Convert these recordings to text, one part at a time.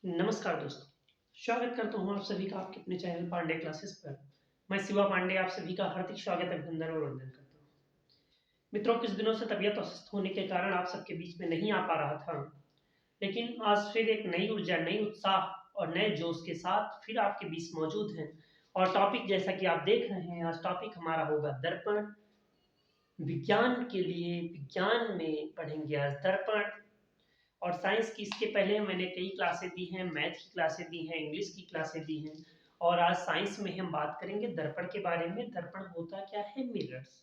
नमस्कार दोस्तों, स्वागत करता हूँ आप सभी का आपके अपने चैनल पांडे क्लासेस पर। मैं शिवा पांडे आप सभी का हार्दिक स्वागत अभिनंदन और वंदन करता हूँ। मित्रों, कुछ दिनों से तबीयत अस्वस्थ होने के कारण आप सबके बीच में नहीं आ पा रहा था, लेकिन आज फिर एक नई ऊर्जा, नई उत्साह और नए जोश के साथ फिर आपके बीच मौजूद हैं। और टॉपिक जैसा कि आप देख रहे हैं, आज टॉपिक हमारा होगा दर्पण। विज्ञान के लिए विज्ञान में पढ़ेंगे आज दर्पण। और साइंस की इसके पहले मैंने कई क्लासें दी हैं, मैथ की क्लासें दी हैं, इंग्लिश की क्लासें दी हैं। और आज साइंस में हम बात करेंगे दर्पण के बारे में। दर्पण होता क्या है, मिरर्स।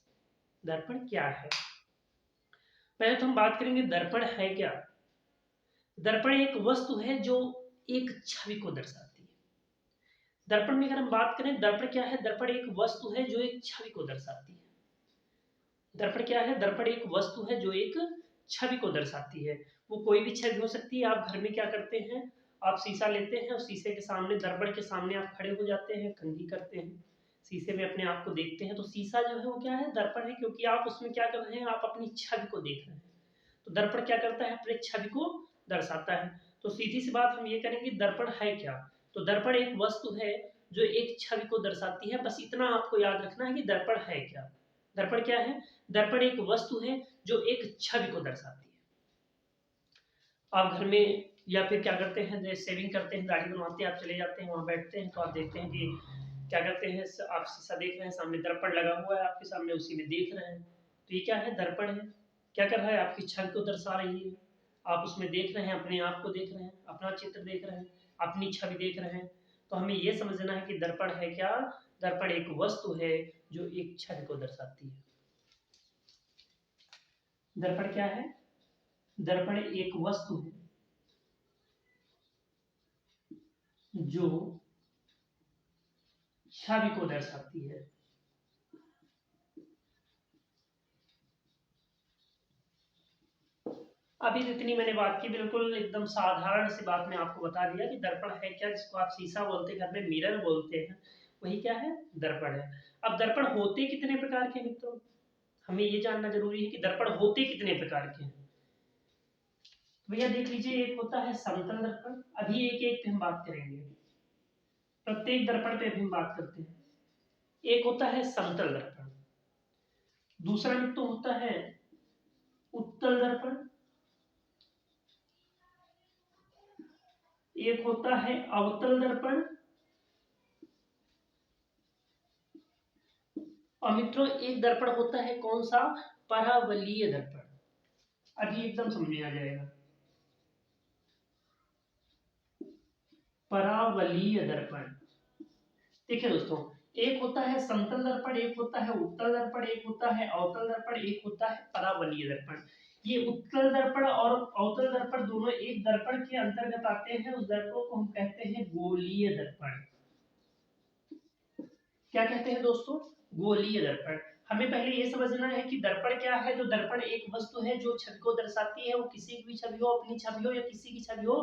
दर्पण क्या है, पहले तो हम बात करेंगे दर्पण है क्या। दर्पण एक वस्तु है जो एक छवि को दर्शाती है। दर्पण में अगर हम बात करें, दर्पण क्या है, दर्पण एक वस्तु है जो एक छवि को दर्शाती है। दर्पण क्या है, दर्पण एक वस्तु है जो एक छवि को दर्शाती है। वो कोई भी छवि हो सकती है। आप घर में क्या करते हैं, आप शीशा लेते हैं और शीशे के सामने, दर्पण के सामने आप खड़े हो जाते हैं, कंघी करते हैं, शीशे में अपने आप को देखते हैं। तो शीशा जो है वो क्या है, दर्पण है, क्योंकि आप उसमें क्या कर रहे हैं, आप अपनी छवि को देख रहे हैं। तो दर्पण क्या करता है, अपनी छवि को दर्शाता है। तो सीधी सी बात हम ये करेंगे, दर्पण है क्या। तो दर्पण एक वस्तु है जो एक छवि को दर्शाती है। बस इतना आपको याद रखना है कि दर्पण है क्या। दर्पण क्या है, दर्पण एक वस्तु है जो एक छवि को दर्शाती है। आप घर में या फिर क्या करते हैं, जैसे शेविंग करते हैं, दाढ़ी बनवाते हैं, आप चले जाते हैं, वहां बैठते हैं, तो आप देखते हैं कि क्या करते हैं, आप शीशा देख रहे हैं, सामने दर्पण लगा हुआ है आपके सामने, उसी में देख रहे हैं। तो ये क्या है, दर्पण है। क्या कर रहा है, आपकी छवि को दर्शा रही है। आप उसमें देख रहे हैं, अपने आप को देख रहे हैं, अपना चित्र देख रहे हैं, अपनी छवि देख रहे हैं। तो हमें ये समझना है कि दर्पण है क्या। दर्पण एक वस्तु है जो एक छवि को दर्शाती है। दर्पण क्या है, दर्पण एक वस्तु है जो छवि को दर्शाती है। अभी जितनी मैंने बात की, बिल्कुल एकदम साधारण सी बात मैं आपको बता दिया कि दर्पण है क्या, जिसको आप शीशा बोलते हैं, घर में मिरर बोलते हैं, वही क्या है, दर्पण है। अब दर्पण होते कितने प्रकार के मित्रों, हमें ये जानना जरूरी है कि दर्पण होते कितने प्रकार के हैं। भैया देख लीजिए, एक होता है समतल दर्पण। अभी एक एक पे हम बात करेंगे, प्रत्येक दर्पण पे अभी हम बात करते हैं। एक होता है समतल दर्पण, दूसरा मित्रों होता है उत्तल दर्पण, एक होता है अवतल दर्पण, और मित्रों एक दर्पण होता है कौन सा, परावलीय दर्पण। अभी एकदम समझ में आ जाएगा। परावलीय दर्पण, देखिए दोस्तों, एक होता है समतल दर्पण, एक होता है उत्तल दर्पण, एक होता है अवतल दर्पण, एक होता है परावलीय दर्पण। ये उत्तल दर्पण और अवतल दर्पण दोनों एक दर्पण के अंतर्गत आते हैं। उस दर्पण को हम कहते हैं गोलीय दर्पण। क्या कहते हैं दोस्तों, गोलीय दर्पण। हमें पहले ये समझना है कि दर्पण क्या है। जो दर्पण एक वस्तु है जो छवि को दर्शाती है, वो किसी की भी छवि हो, अपनी छवि हो या किसी की छवि हो।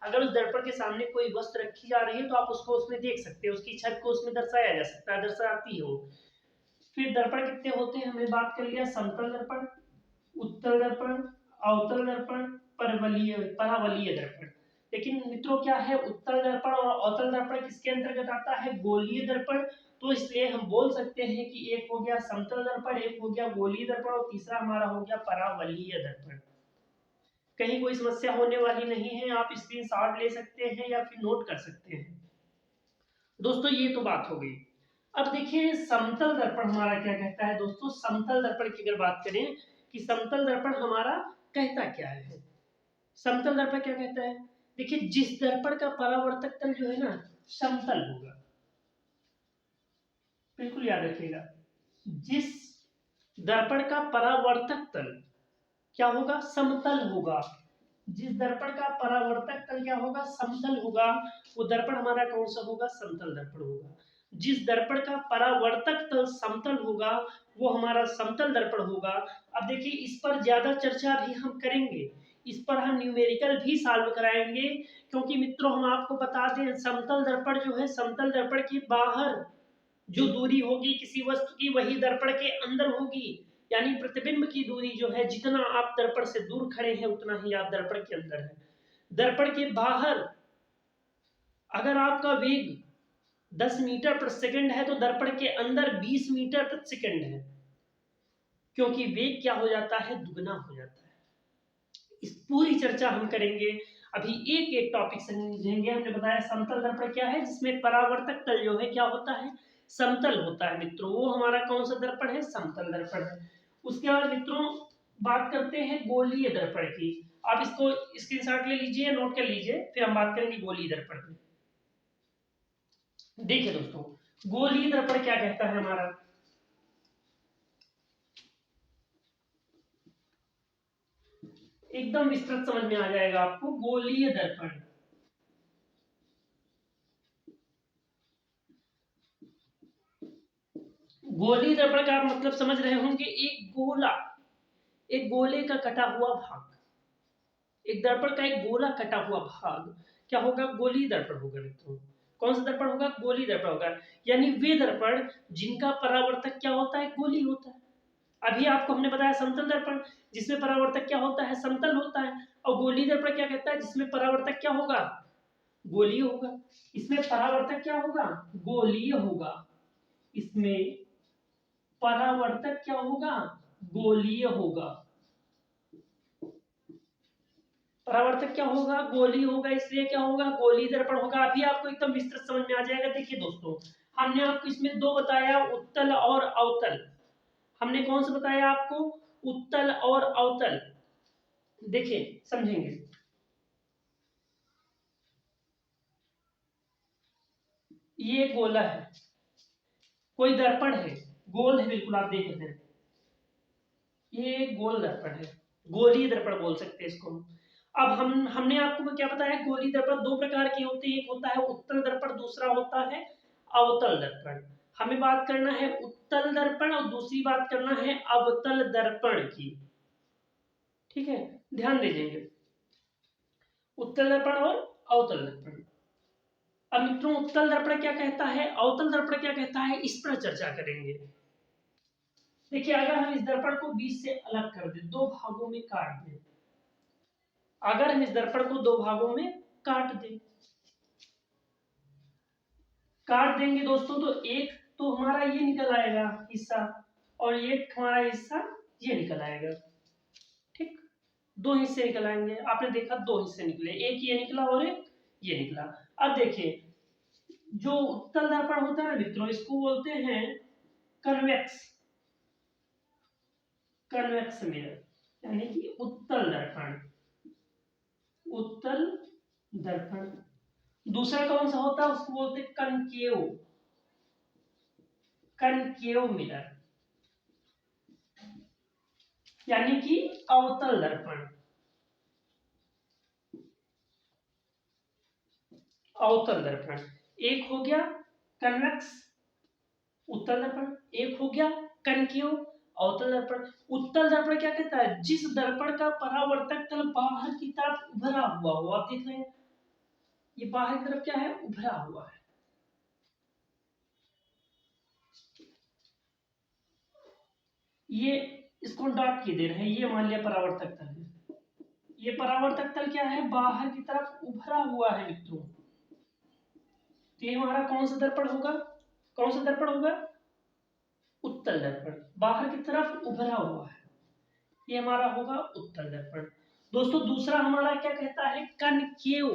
अगर उस दर्पण के सामने कोई वस्तु रखी जा रही है तो आप उसको उसमें देख सकते हैं, उसकी छवि को उसमें दर्शाया जा सकता है, दर्शाती है वो। फिर दर्पण कितने होते हैं, हमने बात कर लिया, समतल दर्पण, उत्तल दर्पण, अवतल दर्पण, परावलीय दर्पण। लेकिन मित्रों क्या है, उत्तल दर्पण और अवतल दर्पण किसके अंतर्गत आता है, गोलीय दर्पण। तो इसलिए हम बोल सकते हैं कि एक हो गया समतल दर्पण, एक हो गया गोलीय दर्पण, और तीसरा हमारा हो गया परावलीय दर्पण। कहीं कोई समस्या होने वाली नहीं है, आप स्क्रीनशॉट ले सकते हैं या फिर नोट कर सकते हैं। दोस्तों ये तो बात हो गई। अब देखिए समतल दर्पण हमारा क्या कहता है दोस्तों। समतल दर्पण की अगर बात करें कि समतल दर्पण हमारा कहता क्या है, समतल दर्पण क्या कहता है, देखिए जिस दर्पण का परावर्तक तल जो है ना, समतल होगा, बिल्कुल याद रखिएगा। जिस दर्पण का परावर्तक तल क्या होगा, समतल होगा। जिस दर्पण का परावर्तक तल क्या होगा, समतल होगा, वो दर्पण हमारा कौन सा होगा, समतल दर्पण होगा। जिस दर्पण का परावर्तक तल समतल होगा वो हमारा समतल दर्पण होगा। अब देखिए इस पर ज्यादा चर्चा भी हम करेंगे, इस पर हम न्यूमेरिकल भी सॉल्व कराएंगे, क्योंकि मित्रों हम आपको बता दें, समतल दर्पण जो है, समतल दर्पण के बाहर जो दूरी होगी किसी वस्तु की, वही दर्पण के अंदर होगी। यानी प्रतिबिंब की दूरी जो है, जितना आप दर्पण से दूर खड़े हैं उतना ही आप दर्पण के अंदर है। दर्पण के बाहर अगर आपका वेग 10 मीटर प्रति सेकंड है तो दर्पण के अंदर 20 मीटर प्रति सेकंड है, क्योंकि वेग क्या हो जाता है, दुगना हो जाता है। इस पूरी चर्चा हम करेंगे। अभी एक एक टॉपिक समझेंगे। हमने बताया समतल दर्पण क्या है, जिसमें परावर्तक तल जो है क्या होता है, समतल होता है मित्रों। वो हमारा कौन सा दर्पण है, समतल दर्पण है। उसके बाद मित्रों बात करते हैं गोलीय दर्पण की। आप इसको स्क्रीनशॉट ले लीजिए, नोट कर लीजिए, फिर हम बात करेंगे गोलीय दर्पण की। देखिए दोस्तों, गोलीय दर्पण क्या कहता है हमारा, एकदम विस्तृत समझ में आ जाएगा आपको। गोलीय दर्पण, गोलीय दर्पण का आप मतलब समझ रहे होंगे, एक गोला, एक गोले का कटा हुआ भाग, एक दर्पण का एक गोला कटा हुआ भाग क्या होगा, गोलीय दर्पण होगा मित्रों। कौन सा दर्पण होगा, गोलीय दर्पण होगा। यानी वे दर्पण जिनका परावर्तक क्या होता है, गोलीय होता है। अभी आपको हमने बताया समतल दर्पण, जिसमें परावर्तक क्या होता है, समतल होता है। और गोलीय दर्पण क्या कहता है, जिसमें परावर्तक क्या होगा, गोलीय होगा। इसमें परावर्तक क्या होगा, गोलीय होगा। इसमें परावर्तक क्या होगा, गोलीय होगा। परावर्तक क्या होगा, गोलीय होगा, इसलिए क्या होगा, गोलीय दर्पण होगा। अभी आपको एकदम विस्तृत समझ में आ जाएगा। देखिए दोस्तों, हमने आपको इसमें दो बताया, उत्तल और अवतल। हमने कौन सा बताया आपको, उत्तल और अवतल। देखिए समझेंगे। ये गोला है, कोई दर्पण है, गोल है बिल्कुल, आप देख रहे हैं। ये गोल दर्पण है, गोलीय दर्पण बोल सकते हैं इसको। अब हमने आपको क्या बताया, गोलीय दर्पण दो प्रकार के होते हैं, एक होता है उत्तल दर्पण, दूसरा होता है अवतल दर्पण। हमें बात करना है उत्तल दर्पण और दूसरी बात करना है अवतल दर्पण की। ठीक है, ध्यान दीजिएगा, उत्तल दर्पण और अवतल दर्पण। अब मित्रों उत्तल दर्पण क्या कहता है, अवतल दर्पण क्या कहता है, इस पर चर्चा करेंगे। देखिए अगर हम इस दर्पण को बीच से अलग कर दें, दो भागों में काट दें, अगर हम इस दर्पण को दो भागों में काट दें, काट देंगे दोस्तों, तो एक तो हमारा ये निकल आएगा हिस्सा, और एक हमारा हिस्सा ये निकल आएगा। ठीक, दो हिस्से निकल आएंगे। आपने देखा दो हिस्से निकले, एक ये निकला और एक ये निकला। अब देखिए, जो उत्तल दर्पण होता है ना मित्रों, इसको बोलते हैं कन्वेक्स, कन्वेक्स मिरर, यानी कि उत्तल दर्पण, उत्तल दर्पण। दूसरा कौन सा होता है, उसको बोलते हैं कनकेव, कनकेव मिरर, यानी कि अवतल दर्पण, अवतल दर्पण। एक हो गया कन्वेक्स उत्तल दर्पण, एक हो गया कनकेव अवतल दर्पण। उत्तल दर्पण क्या कहता है, जिस दर्पण का परावर्तक तल बाहर की तरफ उभरा हुआ हो। आप देख रहे हैं, ये बाहर की तरफ क्या है, उभरा हुआ है। ये इसको डॉट की दे रहे हैं, ये मान लिया परावर्तक तल है। ये परावर्तक तल क्या है, बाहर की तरफ उभरा हुआ है मित्रों। तो ये हमारा कौन सा दर्पण होगा, कौन सा दर्पण होगा, उत्तल दर्पण, बाहर की तरफ उभरा हुआ है, ये हमारा होगा उत्तल दर्पण। दोस्तों दूसरा हमारा क्या कहता है, कनकेव,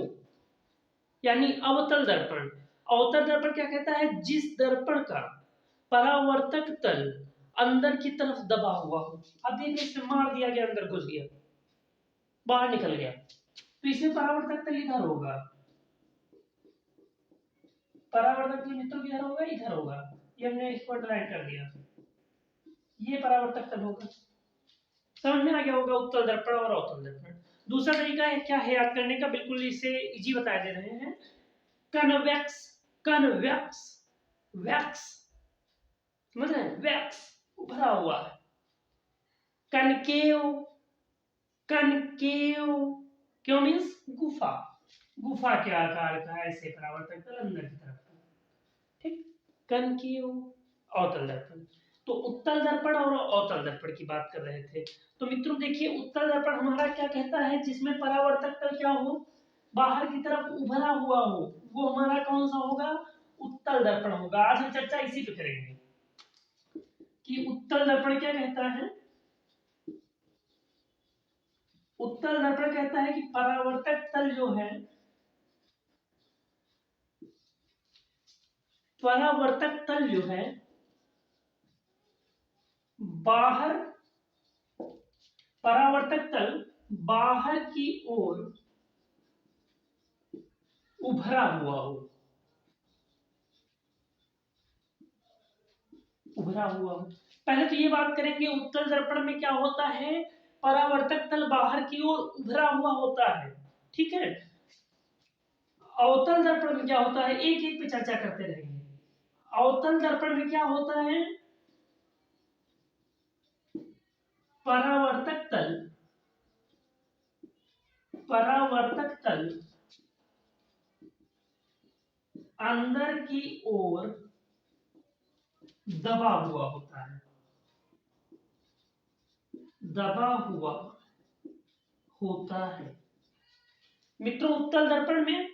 यानी अवतल दर्पण। अवतल दर्पण क्या कहता है, जिस दर्पण का परावर्तक तल अंदर की तरफ दबा हुआ हो। अब देखिए इसमें मार दिया गया, अंदर घुस गया, बाहर निकल गया, तो इसमें परावर्तक तल इधर होगा, परावर्तक तल मित्रों किधर होगा, इधर होगा। ये हमने इसको ड्राइव कर दिया, ये परावर्तक तल होगा। समझ में आ गया होगा उत्तल दर्पण और अवतल दर्पण। दूसरा तरीका है क्या है याद करने का, बिल्कुल इसे इजी बता दे रहे हैं, कन्वेक्स, कन्वेक्स, वैक्स, समझ रहे हैं, वैक्स उभरा हुआ है। कनकेव, कनकेव क्यों मीन्स गुफा, गुफा के आकार का ऐसे परावर्तक तल अंदर की तरफ का। ठीक, कनकेव अवतल दर्पण। तो उत्तल दर्पण और अवतल दर्पण की बात कर रहे थे। तो मित्रों देखिए उत्तल दर्पण हमारा क्या कहता है, जिसमें परावर्तक तल क्या हो, बाहर की तरफ उभरा हुआ हो, वो हमारा कौन सा होगा? उत्तल दर्पण होगा। आज हम चर्चा इसी पे करेंगे कि उत्तल दर्पण क्या कहता है। उत्तल दर्पण कहता है कि परावर्तक तल जो है, परावर्तक तल जो है बाहर, परावर्तक तल बाहर की ओर उभरा हुआ हो, उभरा हुआ हो। पहले तो ये बात करेंगे उत्तल दर्पण में क्या होता है, परावर्तक तल बाहर की ओर उभरा हुआ होता है, ठीक है। अवतल दर्पण में क्या होता है, एक एक पे चर्चा करते रहेंगे। अवतल दर्पण में क्या होता है, परावर्तक तल, परावर्तक तल अंदर की ओर दबा हुआ होता है, दबा हुआ होता है। मित्रों, उत्तल दर्पण में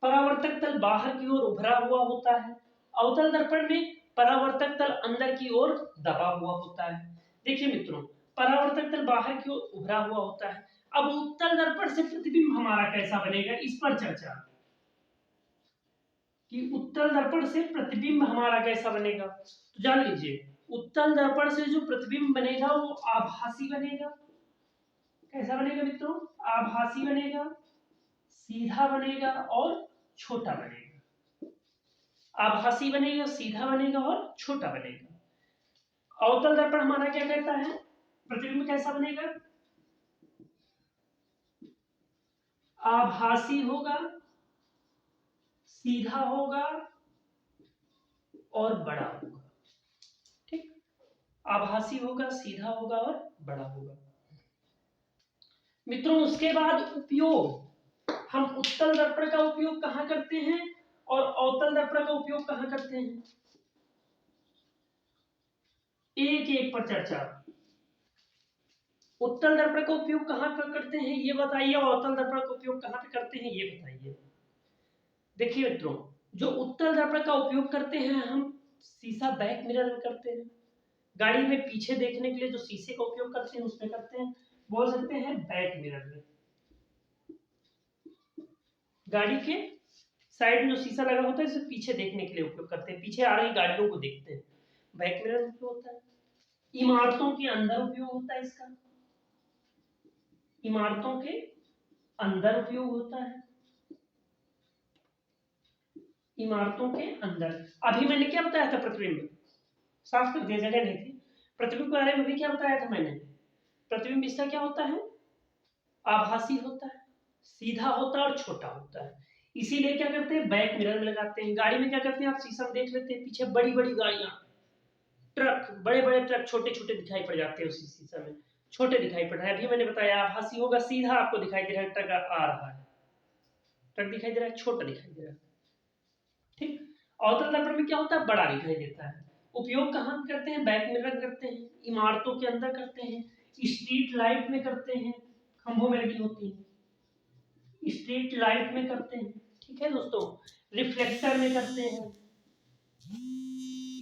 परावर्तक तल बाहर की ओर उभरा हुआ होता है, अवतल दर्पण में परावर्तक तल अंदर की ओर दबा हुआ होता है। देखिए मित्रों, परावर्तक तल बाहर की ओर उभरा हुआ होता है। अब उत्तल दर्पण से प्रतिबिंब हमारा कैसा बनेगा, इस पर चर्चा कि उत्तल दर्पण से प्रतिबिंब हमारा कैसा बनेगा। तो जान लीजिए, उत्तल दर्पण से जो प्रतिबिंब बनेगा वो आभासी बनेगा। कैसा बनेगा मित्रों, आभासी बनेगा, सीधा बनेगा और छोटा बनेगा। आभासी बनेगा, सीधा बनेगा और छोटा बनेगा। अवतल दर्पण हमारा क्या कहता है, प्रतिबिंब कैसा बनेगा, आभासी होगा, सीधा होगा और बड़ा होगा, ठीक। आभासी होगा, सीधा होगा और बड़ा होगा। मित्रों, उसके बाद उपयोग, हम उत्तल दर्पण का उपयोग कहां करते हैं और अवतल दर्पण का उपयोग कहां करते हैं, एक एक पर चर्चा। उत्तल दर्पण का उपयोग कहां पर करते हैं ये बताइए, और अवतल दर्पण का उपयोग कहां पे करते हैं ये बताइए। देखिए मित्रों, जो उत्तल दर्पण का उपयोग करते हैं हम शीशा बैक मिरर में करते हैं, गाड़ी में पीछे देखने के लिए जो शीशे का उपयोग करते हैं उसमें करते हैं, बोल सकते हैं बैक मिरर में। गाड़ी के साइड में जो शीशा लगा होता है इसे पीछे देखने के लिए उपयोग करते हैं, पीछे आ रही गाड़ियों को देखते हैं, बैक मिरर उपयोग होता है। इमारतों के अंदर उपयोग होता है इसका, इमारतों के अंदर उपयोग होता है, इमारतों के अंदर। अभी मैंने क्या बताया था, प्रतिबिंब साफ कर दिया, जगह नहीं थी। प्रतिबिंब के बारे में भी क्या बताया था मैंने, प्रतिबिंब इसका क्या होता है, आभासी होता है, सीधा होता है और छोटा होता है। इसीलिए क्या करते हैं, बैक मिरर में लगाते हैं। गाड़ी में क्या करते हैं, आप शीशा में देख लेते हैं, पीछे बड़ी बड़ी गाड़ियां, ट्रक, बड़े बड़े ट्रक छोटे छोटे दिखाई पड़ जाते हैं, उसी शीशा में छोटे दिखाई पड़ रहा है। अभी मैंने बताया आभासी होगा, सीधा आपको दिखाई दे रहा है, ट्रक आ रहा है, ट्रक दिखाई दे रहा है, छोटा दिखाई दे रहा है, ठीक। अवतल दर्पण में क्या होता है, बड़ा दिखाई देता है। उपयोग कहाँ करते हैं, बैक मिरर करते हैं, इमारतों के अंदर करते हैं, स्ट्रीट लाइट में करते हैं, खंभों में लगी होती है, स्ट्रीट लाइट में करते हैं, ठीक है दोस्तों, रिफ्लेक्टर में करते हैं।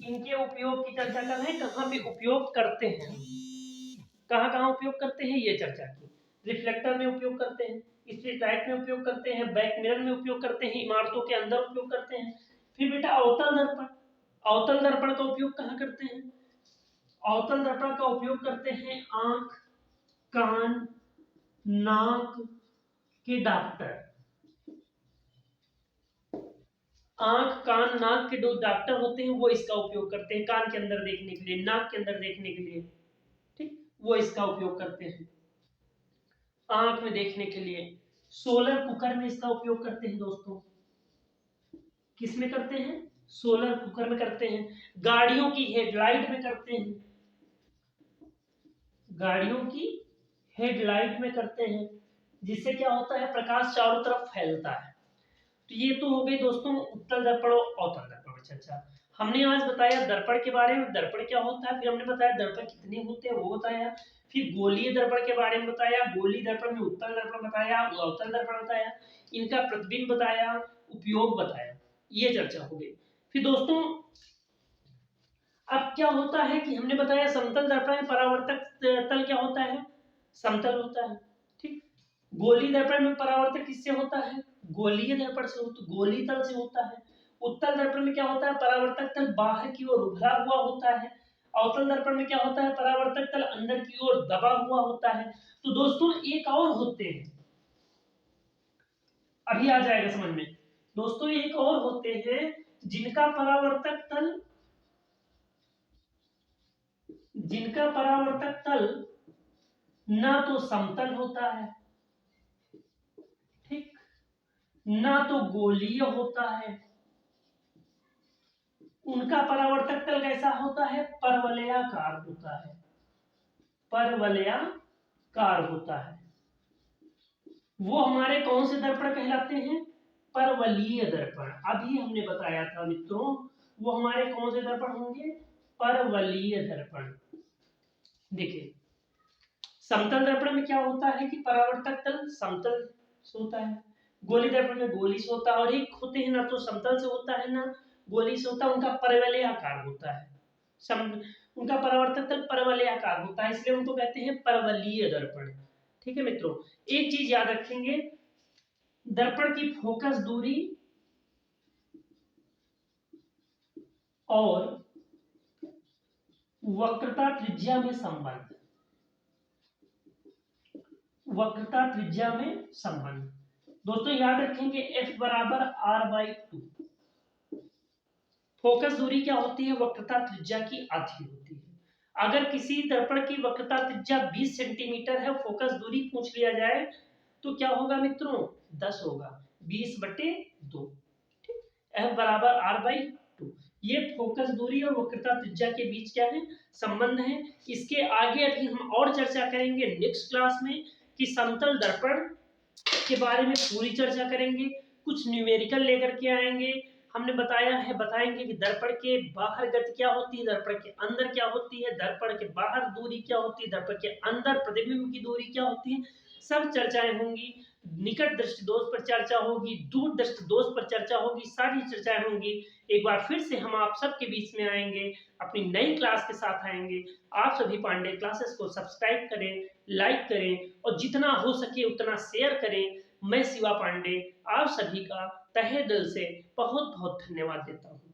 इनके उपयोग की चर्चा कर रहे हैं, कहाँ पे उपयोग करते हैं, कहाँ कहाँ उपयोग करते हैं ये चर्चा की। रिफ्लेक्टर में उपयोग करते हैं, स्ट्रीट लाइट में उपयोग करते हैं, बैक मिरर में उपयोग करते हैं, इमारतों के अंदर उपयोग करते हैं। फिर बेटा अवतल दर्पण, अवतल दर्पण का उपयोग कहाँ करते हैं, अवतल दर्पण का उपयोग करते हैं आंख, कान, नाक के डॉक्टर, आंख, कान, नाक के जो डॉक्टर होते हैं वो इसका उपयोग करते हैं, कान के अंदर देखने के लिए, नाक के अंदर देखने के लिए, ठीक, वो इसका उपयोग करते हैं। आंख में देखने के लिए सोलर कुकर में इसका उपयोग करते हैं दोस्तों। किस में करते हैं, सोलर कुकर में करते हैं। गाड़ियों की हेडलाइट में करते हैं, गाड़ियों की हेडलाइट में करते हैं, जिससे क्या होता है, प्रकाश चारों तरफ फैलता है। तो ये तो हो गई दोस्तों उत्तल दर्पण और अवतल दर्पण में चर्चा। हमने आज बताया दर्पण के बारे में, दर्पण क्या होता है, फिर हमने बताया दर्पण कितने होते हैं वो बताया, फिर गोलीय दर्पण के बारे में बताया, गोलीय दर्पण में उत्तल दर्पण बताया, अवतल दर्पण बताया, इनका प्रतिबिंब बताया, उपयोग बताया, ये चर्चा हो गई। फिर दोस्तों अब क्या होता है कि हमने बताया समतल दर्पण में परावर्तक तल क्या होता है, समतल होता है, ठीक। गोलीय दर्पण में परावर्तक किससे होता है, गोलीय दर्पण से, गोलीय तल से होता है। उत्तल दर्पण में क्या होता है, परावर्तक तल बाहर की ओर उभरा हुआ होता है। अवतल दर्पण में क्या होता है, परावर्तक तल अंदर की ओर दबा हुआ होता है। तो दोस्तों एक और होते हैं, अभी आ जाएगा समझ में। दोस्तों एक और होते हैं जिनका परावर्तक तल, जिनका परावर्तक तल ना तो समतल होता है, ठीक, ना तो गोलीय होता है, उनका परावर्तक तल कैसा होता है, परवलयाकार होता है, परवलयाकार होता है। वो हमारे कौन से दर्पण कहलाते हैं, परवलीय दर्पण। अभी हमने बताया था मित्रों, वो हमारे कौन से दर्पण होंगे, परवलीय दर्पण। देखिए समतल दर्पण में क्या होता है कि परावर्तक तल समतल से होता है, गोली दर्पण में गोली से होता है, और एक होते हैं ना तो समतल से होता है ना गोली से होता है, उनका परवलयाकार होता है, उनका परावर्तक तल परवलयाकार होता है, इसलिए उनको कहते हैं परवलीय दर्पण। ठीक है मित्रों, एक चीज याद रखेंगे, दर्पण की फोकस दूरी और वक्रता त्रिज्या में संबंध, वक्रता त्रिज्या में संबंध। दोस्तों याद रखेंगे F बराबर R/2। फोकस दूरी क्या होती है, वक्रता त्रिज्या की आधी होती है। अगर किसी दर्पण की वक्रता त्रिज्या 20 सेंटीमीटर है, फोकस दूरी पूछ लिया जाए तो क्या होगा मित्रों, 10 होगा, 20/2। F बराबर R/2। ये फोकस दूरी और वक्रता त्रिज्या के बीच क्या है, संबंध है। इसके आगे अभी हम और चर्चा करेंगे नेक्स्ट क्लास में कि समतल दर्पण के बारे में पूरी चर्चा करेंगे, कुछ न्यूमेरिकल लेकर के आएंगे। हमने बताया है, बताएंगे कि दर्पण के बाहर गति क्या होती है, दर्पण के अंदर क्या होती है, दर्पण के बाहर दूरी क्या होती है, दर्पण के अंदर प्रतिबिंब की दूरी क्या होती है, सब चर्चाएं होंगी। निकट दृष्टि दोष पर चर्चा होगी, दूर दृष्टि दोष पर चर्चा होगी, सारी चर्चाएं होंगी। एक बार फिर से हम आप सबके बीच में आएंगे, अपनी नई क्लास के साथ आएंगे। आप सभी पांडे क्लासेस को सब्सक्राइब करें, लाइक करें और जितना हो सके उतना शेयर करें। मैं शिवा पांडे आप सभी का तहे दिल से बहुत बहुत धन्यवाद देता हूँ।